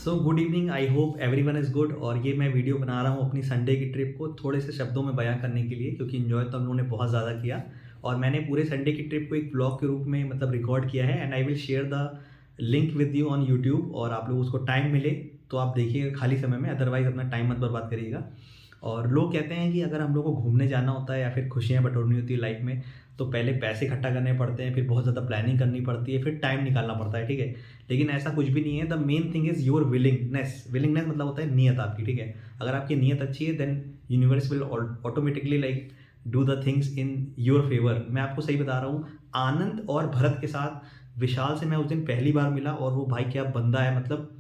So good evening, I hope everyone is good. और ये मैं वीडियो बना रहा हूँ अपनी संडे की ट्रिप को थोड़े से शब्दों में बयां करने के लिए, क्योंकि इन्जॉय तो हम लोगों ने बहुत ज़्यादा किया और मैंने पूरे संडे की ट्रिप को एक ब्लॉग के रूप में मतलब रिकॉर्ड किया है। And I will share the link with you on YouTube. और आप लोग उसको टाइम मिले तो आप देखिएगा खाली समय में, अदरवाइज़ अपना टाइम मत बर्बाद करिएगा। और लोग कहते हैं कि अगर हम लोग को घूमने जाना होता है या फिर खुशियाँ बटोरनी होती है लाइफ में, तो पहले पैसे इकट्ठा करने पड़ते हैं, फिर बहुत ज़्यादा प्लानिंग करनी पड़ती है, फिर टाइम निकालना पड़ता है, ठीक है। लेकिन ऐसा कुछ भी नहीं है। The main thing is your willingness. Willingness मतलब होता है नीयत आपकी, ठीक है। अगर आपकी नीयत अच्छी है then universe will automatically like do the things in your favour. मैं आपको सही बता रहा हूँ, आनंद और भरत के साथ विशाल से मैं उस दिन पहली बार मिला और वो भाई क्या बंदा है, मतलब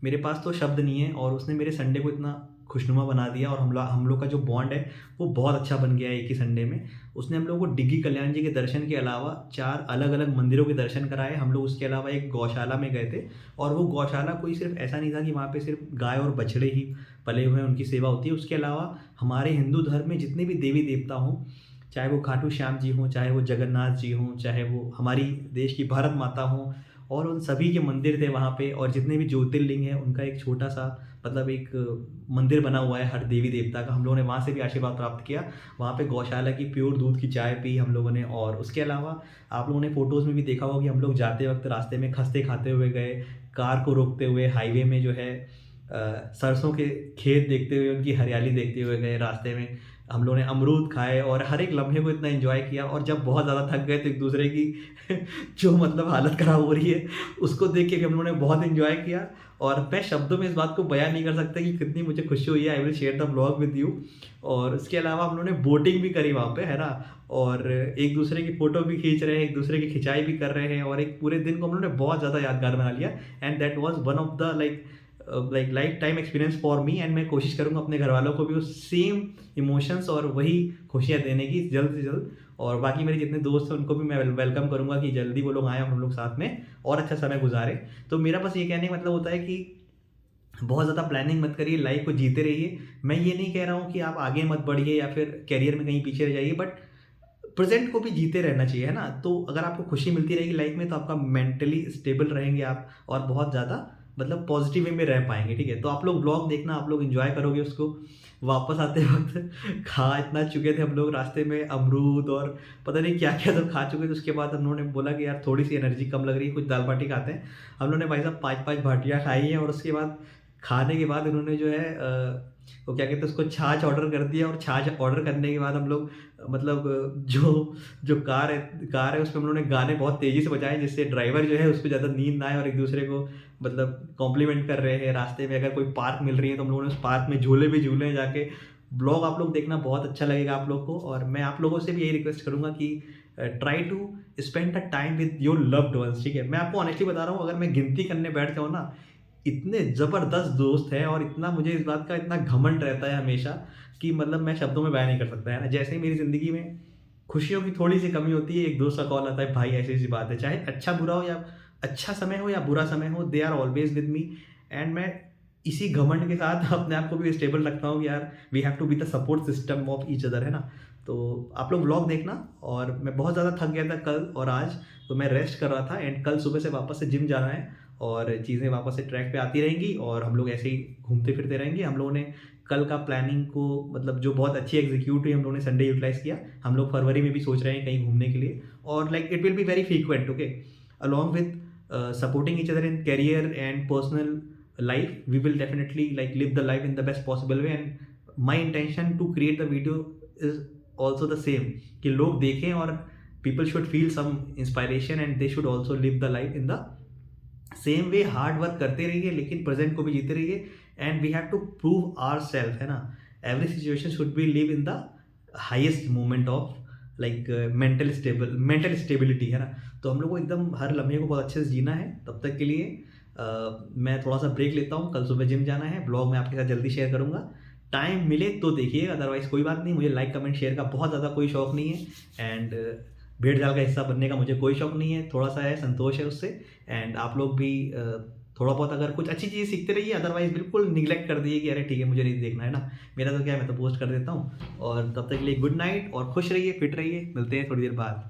मेरे पास तो शब्द नहीं है। और उसने मेरे संडे को इतना खुशनुमा बना दिया और हम लोग का जो बॉन्ड है वो बहुत अच्छा बन गया है एक ही संडे में। उसने हम लोग को डिग्गी कल्याण जी के दर्शन के अलावा 4 अलग अलग मंदिरों के दर्शन कराए। हम लोग उसके अलावा एक गौशाला में गए थे और वो गौशाला कोई सिर्फ ऐसा नहीं था कि वहाँ पे सिर्फ गाय और बछड़े ही पले हुए हैं, उनकी सेवा होती है। उसके अलावा हमारे हिंदू धर्म में जितने भी देवी देवता हों, चाहे वो खाटू श्याम जी हों, चाहे वो जगन्नाथ जी हों, चाहे वो हमारी देश की भारत माता हों, और उन सभी के मंदिर थे वहाँ पे। और जितने भी ज्योतिर्लिंग हैं उनका एक छोटा सा मतलब एक मंदिर बना हुआ है हर देवी देवता का। हम लोगों ने वहाँ से भी आशीर्वाद प्राप्त किया। वहाँ पे गौशाला की प्योर दूध की चाय पी हम लोगों ने। और उसके अलावा आप लोगों ने फ़ोटोज़ में भी देखा होगा कि हम लोग जाते वक्त रास्ते में खस्ते खाते हुए गए, कार को रोकते हुए हाईवे में जो है सरसों के खेत देखते हुए, उनकी हरियाली देखते हुए गए। रास्ते में हम लोगों ने अमरूद खाए और हर एक लम्हे को इतना एंजॉय किया। और जब बहुत ज़्यादा थक गए तो एक दूसरे की जो मतलब हालत ख़राब हो रही है उसको देख के भी हम लोगों ने बहुत एंजॉय किया। और मैं शब्दों में इस बात को बयान नहीं कर सकता कि कितनी मुझे खुशी हुई है। I will share the blog with you. और उसके अलावा हम लोगों ने बोटिंग भी करी वहाँ पे, है ना। और एक दूसरे की फ़ोटो भी खींच रहे हैं, एक दूसरे की खिंचाई भी कर रहे हैं। और एक पूरे दिन को हम लोगों ने बहुत ज़्यादा यादगार बना लिया। And that was one of the life time experience for me. And मैं कोशिश करूँगा अपने घर वालों को भी उस सेम इमोशंस और वही खुशियाँ देने की जल्द से जल्द। और बाकी मेरे जितने दोस्त हैं उनको भी मैं वेलकम करूँगा कि जल्दी वो लोग आएँ और हम लोग साथ में और अच्छा समय गुजारें। तो मेरा बस ये कहने का मतलब होता है कि बहुत ज़्यादा प्लानिंग मत करिए, लाइफ को जीते रहिए। मैं ये नहीं कह रहा हूँ कि आप आगे मत बढ़िए या फिर करियर में कहीं पीछे रह जाइए, बट प्रेजेंट को भी जीते रहना चाहिए, है ना। तो अगर आपको खुशी मिलती रहेगी लाइफ में तो आपका मेंटली स्टेबल रहेंगे आप और बहुत ज़्यादा मतलब पॉजिटिव वे में रह पाएंगे, ठीक है। तो आप लोग ब्लॉग देखना, आप लोग एंजॉय करोगे उसको। वापस आते वक्त खा इतना चुके थे हम लोग रास्ते में, अमरूद और पता नहीं क्या क्या तो खा चुके थे। उसके बाद हम लोगों ने बोला कि यार थोड़ी सी एनर्जी कम लग रही है, कुछ दाल बाटी खाते हैं। हम लोगों ने भाई साहब 5-5 बाटियाँ खाई हैं। और उसके बाद खाने के बाद उन्होंने जो है वो क्या कहते हैं उसको, छाछ ऑर्डर कर दिया। और छाछ ऑर्डर करने के बाद हम लोग मतलब जो जो कार है उसमें हम लोगों ने गाने बहुत तेज़ी से बजाए, जिससे ड्राइवर जो है उसको ज़्यादा नींद ना आए। और एक दूसरे को मतलब कॉम्प्लीमेंट कर रहे हैं रास्ते में। अगर कोई पार्क मिल रही है तो हम लोगों ने उस पार्क में झूले भी झूले हैं जाके। ब्लॉग आप लोग देखना, बहुत अच्छा लगेगा आप लोग को। और मैं आप लोगों से भी यही रिक्वेस्ट करूँगा कि try to spend the time with your loved ones, ठीक है। मैं आपको ऑनेस्टली बता रहा हूँ, अगर मैं गिनती करने बैठ जाऊँ ना, इतने ज़बरदस्त दोस्त हैं और इतना मुझे इस बात का इतना घमंड रहता है हमेशा कि मतलब मैं शब्दों में बयान नहीं कर सकता, है ना। जैसे ही मेरी ज़िंदगी में खुशियों की थोड़ी सी कमी होती है, एक दोस्त का कॉल आता है, भाई ऐसी ऐसी बात है, चाहे अच्छा बुरा हो या अच्छा समय हो या बुरा समय हो, they are always with me. And मैं इसी घमंड के साथ अपने आप को भी स्टेबल रखता हूँ कि यार we have to be the support system of each other, है ना। तो आप लोग व्लॉग देखना। और मैं बहुत ज़्यादा थक गया था कल और आज, तो मैं रेस्ट कर रहा था। एंड कल सुबह से वापस से जिम जाना है और चीज़ें वापस से ट्रैक पे आती रहेंगी और हम लोग ऐसे ही घूमते फिरते रहेंगे। हम लोगों ने कल का प्लानिंग को मतलब जो बहुत अच्छी एग्जीक्यूट हुई, हम लोगों ने संडे यूटिलाइज़ किया। हम लोग फरवरी में भी सोच रहे हैं कहीं घूमने के लिए। और like it will be very frequent, okay, along with supporting each other in career and personal life. We will definitely like live the life in the best possible way. And my intention to create the video is also the same, कि लोग देखें और people should feel some inspiration and they should also live the life in the same way. Hard work करते रहिए लेकिन present को भी जीते रहिए। And we have to prove our self, है ना। Every situation should be live in the highest moment of like mental stability, है ना। तो हम लोग को एकदम हर लम्हे को बहुत अच्छे से जीना है। तब तक के लिए मैं थोड़ा सा ब्रेक लेता हूँ। कल सुबह जिम जाना है। ब्लॉग मैं आपके साथ जल्दी शेयर करूँगा, टाइम मिले तो देखिए, अदरवाइज़ कोई बात नहीं। मुझे लाइक कमेंट शेयर का बहुत ज़्यादा कोई शौक नहीं है। एंड भेड़ जाल का हिस्सा बनने का मुझे कोई शौक नहीं है, थोड़ा सा है, संतोष है उससे। एंड आप लोग भी थोड़ा बहुत अगर कुछ अच्छी चीज़ सीखते रहिए, अदरवाइज बिल्कुल निगलेक्ट कर दिए कि अरे ठीक है मुझे नहीं देखना, है ना। मेरा तो क्या है, मैं तो पोस्ट कर देता हूँ। और तब तक के लिए गुड नाइट और खुश रहिए, फिट रहिए। मिलते हैं थोड़ी देर बाद।